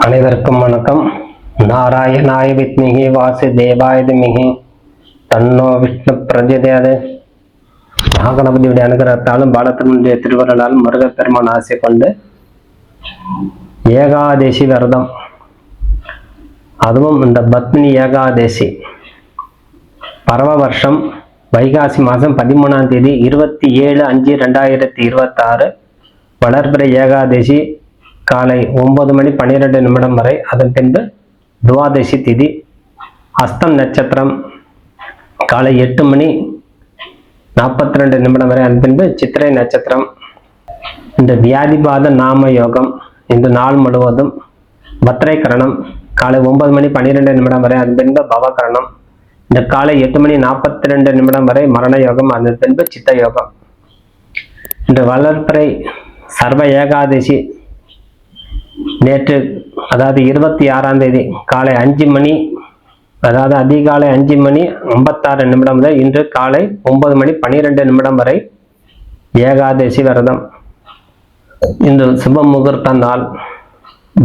அனைவருக்கும் வணக்கம். நாராயணாய வித்மிகி வாசுதேவாய தீமஹி தன்னோ விஷ்ணு பிரஜோதயாத். மகாகணபதியுடைய அனுகிரகத்தாலும் பாலத்தினுடைய திருவருளாலும் முருகப்பெருமான் ஆசை கொண்டு ஏகாதேசி விரதம், அதுவும் இந்த பத்மினி ஏகாதேசி பரவ வருஷம் வைகாசி மாதம் 13ஆம் தேதி 27/5/2026 வளர்பிறை ஏகாதேசி காலை 9 மணி 12 நிமிடம் வரை. அதன் பின்பு துவாதசி திதி, அஸ்தம் நட்சத்திரம் காலை 8 மணி 42 நிமிடம் வரை. அதன் பின்பு சித்திரை நட்சத்திரம். இந்த வியாதிபாத நாம யோகம் இன்று நாள் முழுவதும். பத்திரை கரணம் காலை 9 மணி 12 நிமிடம் வரை. அதன் பின்பு பவகரணம் இந்த காலை 8 மணி 42 நிமிடம் வரை மரண யோகம். அதன் பின்பு சித்த யோகம். இந்த வளர்பிறை சர்வ ஏகாதசி நேற்று, அதாவது 26ஆம் தேதி காலை 5 மணி, அதாவது அதிகாலை 5 மணி 56 நிமிடம் முதல் இன்று காலை 9 மணி 12 நிமிடம் வரை ஏகாதசி விரதம். இந்த சுப முகூர்த்த நாள்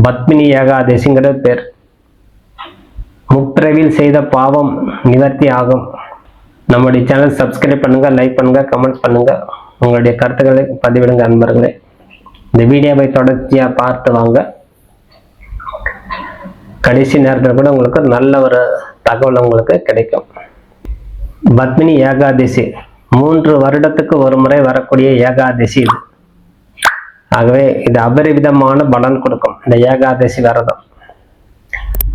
பத்மினி ஏகாதசிங்கிற பேர். முப்பிறவில் செய்த பாவம் நிவர்த்தி ஆகும். நம்முடைய சேனல் சப்ஸ்கிரைப் பண்ணுங்க, லைக் பண்ணுங்க, கமெண்ட் பண்ணுங்க, உங்களுடைய கருத்துக்களை பதிவிடுங்க நண்பர்களே. இந்த வீடியோவை தொடர்ச்சியா பார்த்து வாங்க. கடைசி நேரத்தில் கூட உங்களுக்கு நல்ல ஒரு தகவல் உங்களுக்கு கிடைக்கும். பத்மினி ஏகாதசி 3 வருடத்துக்கு ஒரு முறை வரக்கூடிய ஏகாதசி இது. ஆகவே இது அபரிவிதமான பலன் கொடுக்கும் இந்த ஏகாதசி விரதம்.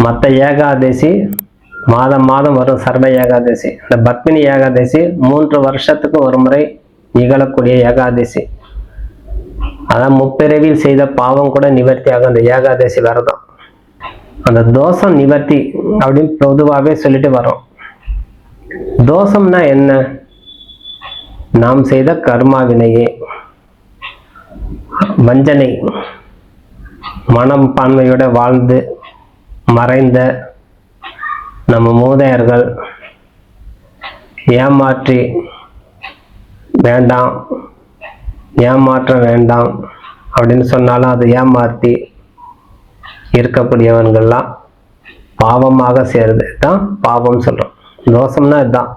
மற்ற ஏகாதசி மாதம் மாதம் வரும் சர்வ ஏகாதசி. இந்த பத்மினி ஏகாதசி 3 வருஷத்துக்கு ஒரு முறை நிகழக்கூடிய ஏகாதசி. அதான் முப்பிறவியில் செய்த பாவம் கூட நிவர்த்தி ஆகும் அந்த ஏகாதசி விரதம். அந்த தோஷம் நிவர்த்தி அப்படின்னு பொதுவாகவே சொல்லிட்டு வரோம். தோஷம்னா என்ன? நாம் செய்த கர்மா வினையே, வஞ்சனை, மனப்பான்மையோட வாழ்ந்து மறைந்த நம்ம மூதையர்கள் ஏமாற்றி வேண்டாம், ஏமாற்றம் வேண்டாம் அப்படின்னு சொன்னாலும் அது ஏமாற்றி இருக்கக்கூடியவர்கள்லாம் பாவமாக சேருது தான் பாவம் சொல்றோம். தோஷம்னா இதுதான்.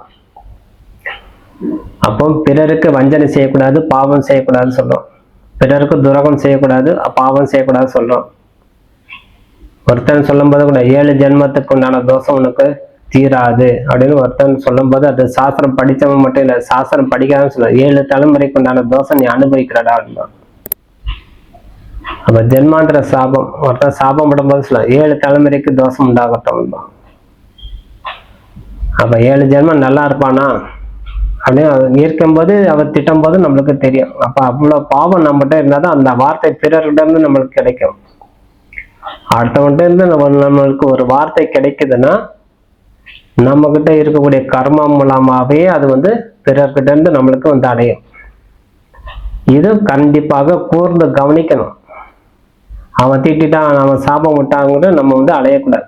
அப்போ பிறருக்கு வஞ்சனை செய்யக்கூடாது, பாவம் செய்யக்கூடாது சொல்றோம். பிறருக்கு துரோகம் செய்யக்கூடாது, பாவம் செய்யக்கூடாது சொல்றோம். ஒருத்தன் சொல்லும் போது கூட 7 ஜென்மத்துக்கு உண்டான தோஷம் உனக்கு தீராது அப்படின்னு ஒருத்தன் சொல்லும் போது அது சாஸ்திரம் படித்தவன் மட்டும் இல்லை, சாஸ்திரம் படிக்காதுன்னு சொல்ல 7 தலைமுறைக்கு உண்டான தோஷம் நீ அனுபவிக்கிறடா அப்படின்னா. அப்ப ஜென்மாந்திர சாபம், ஒருத்தன் சாபம் படும்போது சொல்ல 7 தலைமுறைக்கு தோஷம் உண்டாகட்டும். அப்ப 7 ஜென்மம் நல்லா இருப்பானா அப்படின்னு இருக்கும்போது அவர் திட்டும் போது நம்மளுக்கு தெரியும். அப்ப அவ்வளவு பாவம் நம்மகிட்ட இருந்தாதான் அந்த வார்த்தை பிறர்கிட்ட இருந்து நம்மளுக்கு கிடைக்கும். அடுத்தவன்கிட்ட இருந்து நம்மளுக்கு ஒரு வார்த்தை கிடைக்குதுன்னா நம்ம கிட்ட இருக்கக்கூடிய கர்மம் மூலமாவே அது பிறர்கிட்ட இருந்து நம்மளுக்கு அடையும். இது கண்டிப்பாக கூர்ந்து கவனிக்கணும். அவன் திட்டான், அவன் சாபம் விட்டாங்க நம்ம அடையக்கூடாது.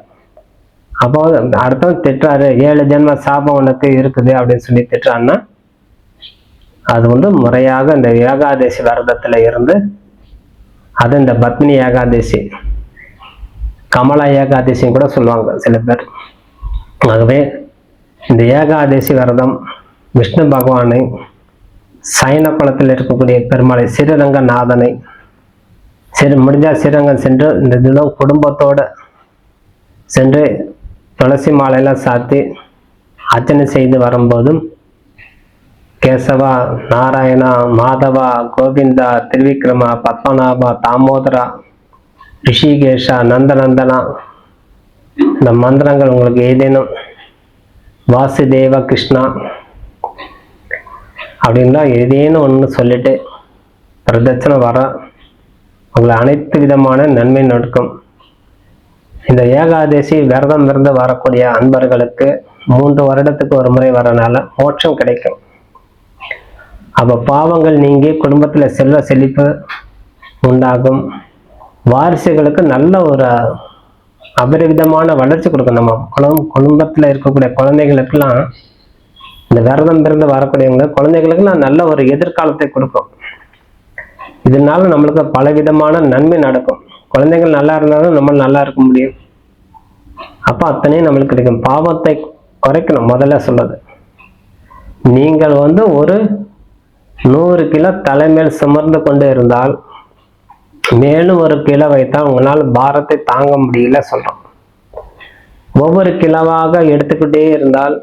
அப்போ அடுத்தவன் திட்டுறாரு, 7 ஜென்ம சாபம் உனக்கு இருக்குது அப்படின்னு சொல்லி திட்டுறான்னா அது முறையாக இந்த ஏகாதசி விரதத்துல இருந்து, அது இந்த பத்மினி ஏகாதசி, கமலா ஏகாதசின்னு கூட சொல்லுவாங்க சில பேர். ஆகவே இந்த ஏகாதசி விரதம் விஷ்ணு பகவானை, சைன குளத்தில் இருக்கக்கூடிய பெருமாளை, ஸ்ரீரங்க நாதனை முடிஞ்சா ஸ்ரீரங்கம் சென்று இந்த தினம் குடும்பத்தோட சென்று துளசி மாலையெல்லாம் சாத்தி அர்ச்சனை செய்து வரும்போதும் கேசவா, நாராயணா, மாதவா, கோவிந்தா, திரிவிக்ரமா, பத்மநாபா, தாமோதரா, ரிஷிகேஷா, நந்தநந்தனா இந்த மந்திரங்கள் உங்களுக்கு ஏதேனும், வாசுதேவ கிருஷ்ணா அப்படின்னா ஏதேனும் ஒன்று சொல்லிட்டு பிரதட்சணை வர உங்களை அனைத்து விதமான நன்மை நடக்கும். இந்த ஏகாதசி விரதம் இருந்து வரக்கூடிய அன்பர்களுக்கு 3 வருடத்துக்கு ஒரு முறை வரனால மோட்சம் கிடைக்கும். அப்ப பாவங்கள் நீங்கி குடும்பத்துல செல்வ செழிப்பு உண்டாகும். வாரிசுகளுக்கு நல்ல ஒரு அபரிவிதமான வளர்ச்சி கொடுக்கும். நம்ம குடும்பத்துல இருக்கக்கூடிய குழந்தைகளுக்கெல்லாம் இந்த விரதம் இருந்து வரக்கூடியவங்க குழந்தைகளுக்கெல்லாம் நல்ல ஒரு எதிர்காலத்தை கொடுக்கும். இதனால நம்மளுக்கு பலவிதமான நன்மை நடக்கும். குழந்தைகள் நல்லா இருந்தாலும் நம்ம நல்லா இருக்க முடியும். அப்போ அத்தனையும் நம்மளுக்கு கிடைக்கும். பாவத்தை குறைக்கணும். முதல்ல சொல்றது, நீங்கள் ஒரு 100 கிலோ தலைமேல் சுமர்ந்து கொண்டு இருந்தால் மேலும் 1 கிலோ வைத்தால் உங்களால் பாரத்தை தாங்க முடியல சொல்றோம். ஒவ்வொரு கிலோவாக எடுத்துக்கிட்டே இருந்தால்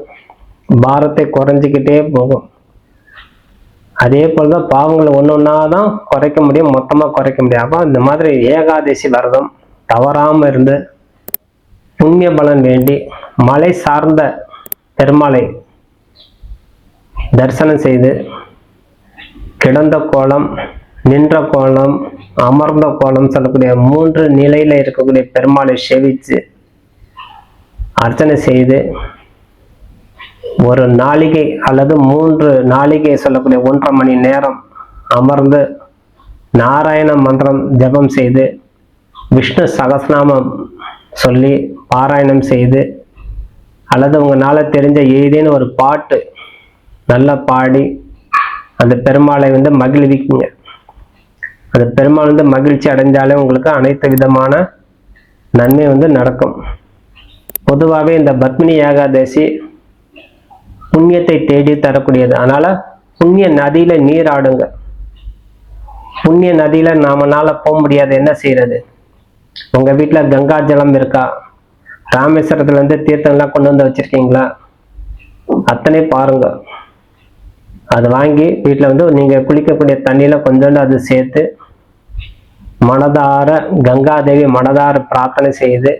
பாரத்தை குறைஞ்சிக்கிட்டே போகும். அதே போலதான் பாவங்களை ஒன்னொன்னா தான் குறைக்க முடியும், மொத்தமா குறைக்க முடியும். அப்போ இந்த மாதிரி ஏகாதசி விரதம் தவறாம இருந்து புண்ணிய பலன் வேண்டி மலை சார்ந்த பெருமாளை தரிசனம் செய்து கிடந்த கோலம், நின்ற கோலம், அமர்ந்த கோலம் சொல்லக்கூடிய 3 நிலையில இருக்கக்கூடிய பெருமாளை சேவித்து அர்ச்சனை செய்து ஒரு நாளிகை அல்லது 3 நாளிகை சொல்லக்கூடிய 1.5 மணி நேரம் அமர்ந்து நாராயண மந்திரம் ஜபம் செய்து விஷ்ணு சகஸ்ரநாமம் சொல்லி பாராயணம் செய்து அல்லது உங்களால தெரிஞ்ச ஏதேனும் ஒரு பாட்டு நல்லா பாடி அந்த பெருமாளை மகிழ்விக்குங்க. அந்த பெருமாள் மகிழ்ச்சி அடைஞ்சாலே உங்களுக்கு அனைத்து விதமான நன்மை நடக்கும். பொதுவாகவே இந்த பத்மினி ஏகாதசி புண்ணியத்தை தேடி தரக்கூடியது. அதனால புண்ணிய நதியில நீராடுங்க. புண்ணிய நதியில நாமனால போக முடியாது, என்ன செய்யறது? உங்க வீட்டுல கங்கா ஜலம் இருக்கா? ராமேஸ்வரத்துல இருந்து தீர்த்தம்லாம் கொண்டு வந்து வச்சிருக்கீங்களா? அத்தனை பாருங்க. அது வாங்கி வீட்டில் நீங்க குளிக்கக்கூடிய தண்ணியில கொஞ்சோண்டு அது சேர்த்து மனதார கங்காதேவி மனதார பிரார்த்தனை செய்து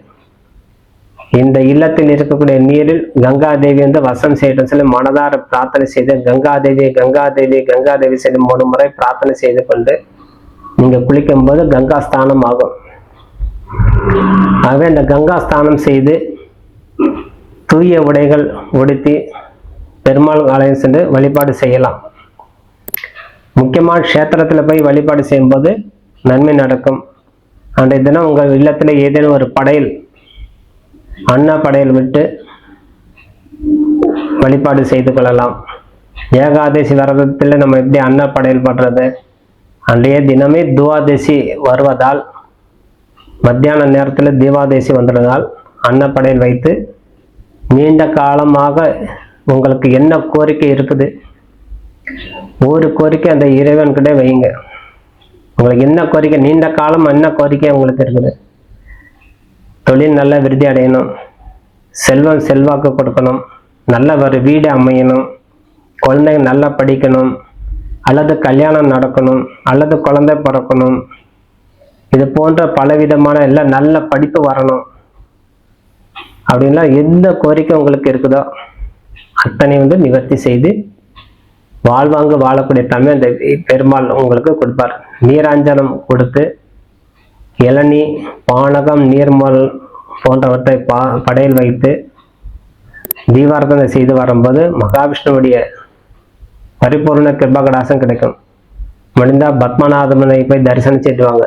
இந்த இல்லத்தில் இருக்கக்கூடிய நீரில் கங்காதேவி வசம் செய்யட்டும் சொல்லி மனதார பிரார்த்தனை செய்து கங்காதேவி கங்காதேவி கங்காதேவி செய்து 3 முறை பிரார்த்தனை செய்து கொண்டு நீங்க குளிக்கும் போது கங்கா ஸ்தானம் ஆகும். ஆகவே இந்த கங்கா ஸ்தானம் செய்து தூய உடைகள் உடுத்தி பெருமாள் ஆலயம் சென்று வழிபாடு செய்யலாம். முக்கியமான கஷேத்திரத்துல போய் வழிபாடு செய்யும்போது நன்மை நடக்கும். அன்றைய தினம் உங்கள் இல்லத்துல ஏதேனும் ஒரு படையல், அன்ன படையல் விட்டு வழிபாடு செய்து கொள்ளலாம். ஏகாதசி விரதத்தில் நம்ம எப்படி அன்ன படையல் பண்றது? அன்றைய தினமே துவாதசி வருவதால் மத்தியான நேரத்தில் தீபாதசி வந்துடுறதால் அன்னப்படையல் வைத்து நீண்ட காலமாக உங்களுக்கு என்ன கோரிக்கை இருக்குது, ஒரு கோரிக்கை அந்த இறைவன்கிட்ட வைங்க. உங்களுக்கு என்ன கோரிக்கை, நீண்ட காலம் என்ன கோரிக்கை உங்களுக்கு இருக்குது? தொழில் நல்ல விருத்தி அடையணும், செல்வம் செல்வாக்கு கொடுக்கணும், நல்ல ஒரு வீடு அமையணும், குழந்தைங்க நல்லா படிக்கணும், அல்லது கல்யாணம் நடக்கணும், அல்லது குழந்தை பிறக்கணும், இது போன்ற பலவிதமான எல்லாம் நல்ல படிப்பு வரணும் அப்படின்னா எந்த கோரிக்கை உங்களுக்கு இருக்குதோ அத்தனை நிவர்த்தி செய்து வாழ்வாங்கு வாழக்கூடிய தன்மை அந்த பெருமாள் உங்களுக்கு கொடுப்பார். நீராஞ்சனம் கொடுத்து இளநீ, பானகம், நீர்மல் போன்றவற்றை படையல் வைத்து தீபாராதனை செய்து வரும்போது மகாவிஷ்ணுவுடைய பரிபூர்ண கிருபாகடாசம் கிடைக்கும். முடிந்தா பத்மநாபனை போய் தரிசனம் செய்துவாங்க.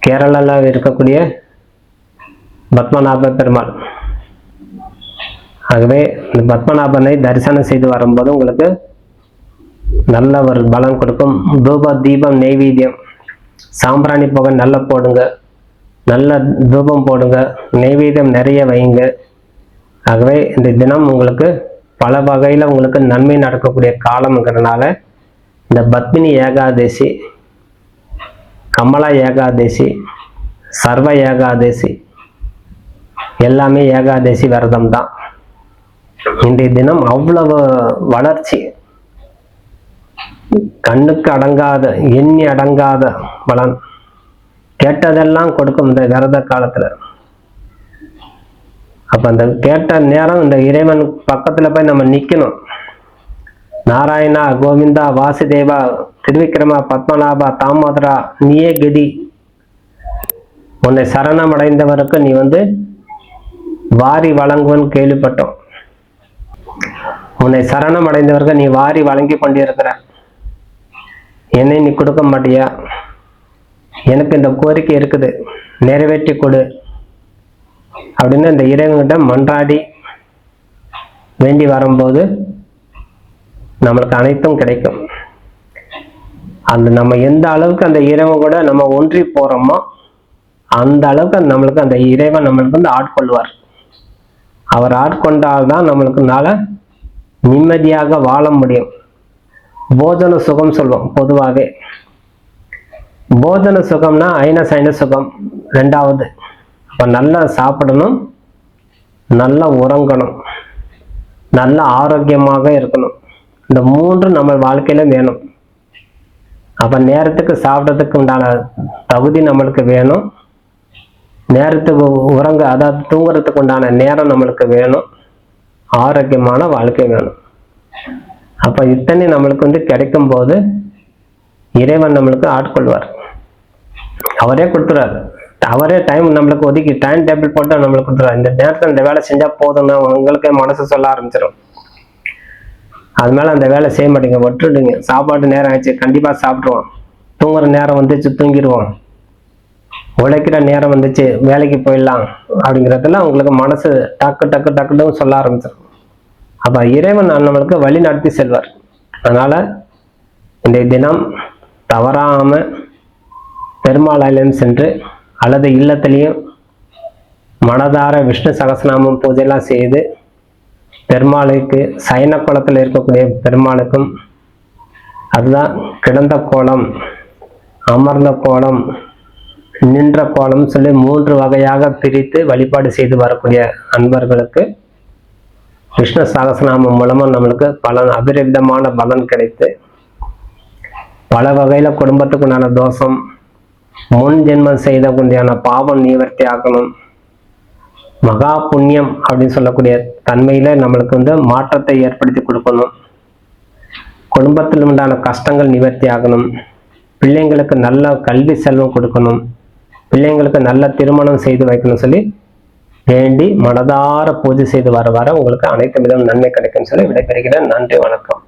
கேரளாவில் இருக்கக்கூடிய பத்மநாப பெருமாள். ஆகவே இந்த பத்மநாபனை தரிசனம் செய்து வரும்போது உங்களுக்கு நல்ல ஒரு பலன் கொடுக்கும். தூப தீபம் நெய்வேத்தியம் சாம்பிராணி புகை நல்லா போடுங்க, நல்ல தூபம் போடுங்க, நெய்வேத்தியம் நிறைய வைங்க. ஆகவே இந்த தினம் உங்களுக்கு பல வகையில் உங்களுக்கு நன்மை நடக்கக்கூடிய காலம்ங்கிறதுனால இந்த பத்மினி ஏகாதசி, கமலா ஏகாதசி, சர்வ ஏகாதசி எல்லாமே ஏகாதசி விரதம் தான். இன்றைய தினம் அவ்வளவு வளர்ச்சி, கண்ணுக்கு அடங்காத எண்ணி அடங்காத பலன், கேட்டதெல்லாம் கொடுக்கும் இந்த விரத காலத்துல. அப்ப அந்த கேட்ட நேரம் இந்த இறைவன் பக்கத்துல போய் நம்ம நிக்கணும். நாராயணா, கோவிந்தா, வாசுதேவா, திருவிக்கிரமா, பத்மநாபா, தாமோதரா, நீயே கதி, உன்னை சரணம் அடைந்தவருக்கு நீ வாரி வழங்குவன் கேள்விப்பட்டோம். உன்னை சரணம் அடைந்தவர்கள் நீ வாரி வழங்கி கொண்டிருக்கிற, என்னை நீ கொடுக்க மாட்டியா? எனக்கு இந்த கோரிக்கை இருக்குது, நிறைவேற்றி கொடு அப்படின்னு இந்த இறைவன்கிட்ட மன்றாடி வேண்டி வரும்போது நம்மளுக்கு அனைத்தும் கிடைக்கும். அந்த நம்ம எந்த அளவுக்கு அந்த இறைவன் கூட நம்ம ஒன்றி போறோமோ அந்த அளவுக்கு நம்மளுக்கு அந்த இறைவன் நம்மளுக்கு வந்து ஆட்கொள்வார். அவர் ஆட்கொண்டால்தான் நம்மளுக்கு நிம்மதியாக வாழ முடியும். போஜன சுகம் சொல்லுவோம் பொதுவாகவே. போஜன சுகம்னா ஐன சைன சுகம் ரெண்டாவது. அப்ப நல்லா சாப்பிடணும், நல்லா உறங்கணும், நல்ல ஆரோக்கியமாக இருக்கணும். இந்த மூன்று நம்ம வாழ்க்கையில வேணும். அப்ப நேரத்துக்கு சாப்பிட்றதுக்கு உண்டான தகுதி நம்மளுக்கு வேணும், நேரத்துக்கு அதாவது தூங்குறதுக்கு உண்டான நேரம் நம்மளுக்கு வேணும், ஆரோக்கியமான வாழ்க்கை வேணும். அப்ப இத்தனை நம்மளுக்கு வந்து கிடைக்கும் போது இறைவன் நம்மளுக்கு ஆட்கொள்வார். அவரே கொடுத்துறாரு. அவரே டைம் நம்மளுக்கு ஒதுக்கி டைம் டேபிள் போட்டு நம்மளுக்கு கொடுத்துறாரு. இந்த நேரத்தில் இந்த வேலை செஞ்சா போதும்னா உங்களுக்கே மனசு சொல்ல ஆரம்பிச்சிடும். அது மேல அந்த வேலை செய்ய மாட்டீங்க, விட்டுடுங்க. சாப்பாடு நேரம் ஆயிடுச்சு, கண்டிப்பா சாப்பிடுவோம். தூங்குற நேரம் வந்துச்சு, தூங்கிடுவோம். உழைக்கிற நேரம் வந்துச்சு, வேலைக்கு போயிடலாம் அப்படிங்கிறதுல உங்களுக்கு மனசு டக்கு டக்கு டக்குன்னு சொல்ல ஆரம்பிச்சிடும். அப்ப இறைவன் நம்மளுக்கு வழி நடத்தி செல்வார். அதனால இன்றைய தினம் தவறாம பெருமாள் ஆலயம் சென்று அல்லது இல்லத்திலையும் மனதார விஷ்ணு சகஸ்ரநாமம் பூஜையெல்லாம் செய்து பெருமாளுக்கு சயன கோலத்தில் இருக்கக்கூடிய பெருமாளுக்கும், அதுதான் கிடந்த கோலம், அமர்ந்த கோலம், நின்ற கோலம் சொல்லி 3 வகையாக பிரித்து வழிபாடு செய்து வரக்கூடிய அன்பர்களுக்கு விஷ்ணு சகஸ்ரநாமம் மூலமா நம்மளுக்கு அபரிவிதமான பலன் கிடைத்து பல வகையில குடும்பத்துக்குண்டான தோஷம், முன் ஜென்மம் செய்த கொண்டியான பாவம் நிவர்த்தி ஆகணும், மகா புண்ணியம் அப்படின்னு சொல்லக்கூடிய தன்மையில நம்மளுக்கு வந்து மாற்றத்தை ஏற்படுத்தி கொடுக்கணும், குடும்பத்தில் உண்டான கஷ்டங்கள் நிவர்த்தி ஆகணும், பிள்ளைங்களுக்கு நல்ல கல்வி செல்வம் கொடுக்கணும், பிள்ளைங்களுக்கு நல்ல திருமணம் செய்து வைக்கணும் சொல்லி வேண்டி மனதார பூஜை செய்து வர உங்களுக்கு அனைத்து விதம் நன்மை கிடைக்கும் சொல்லி விடைபெறுகிறேன். நன்றி, வணக்கம்.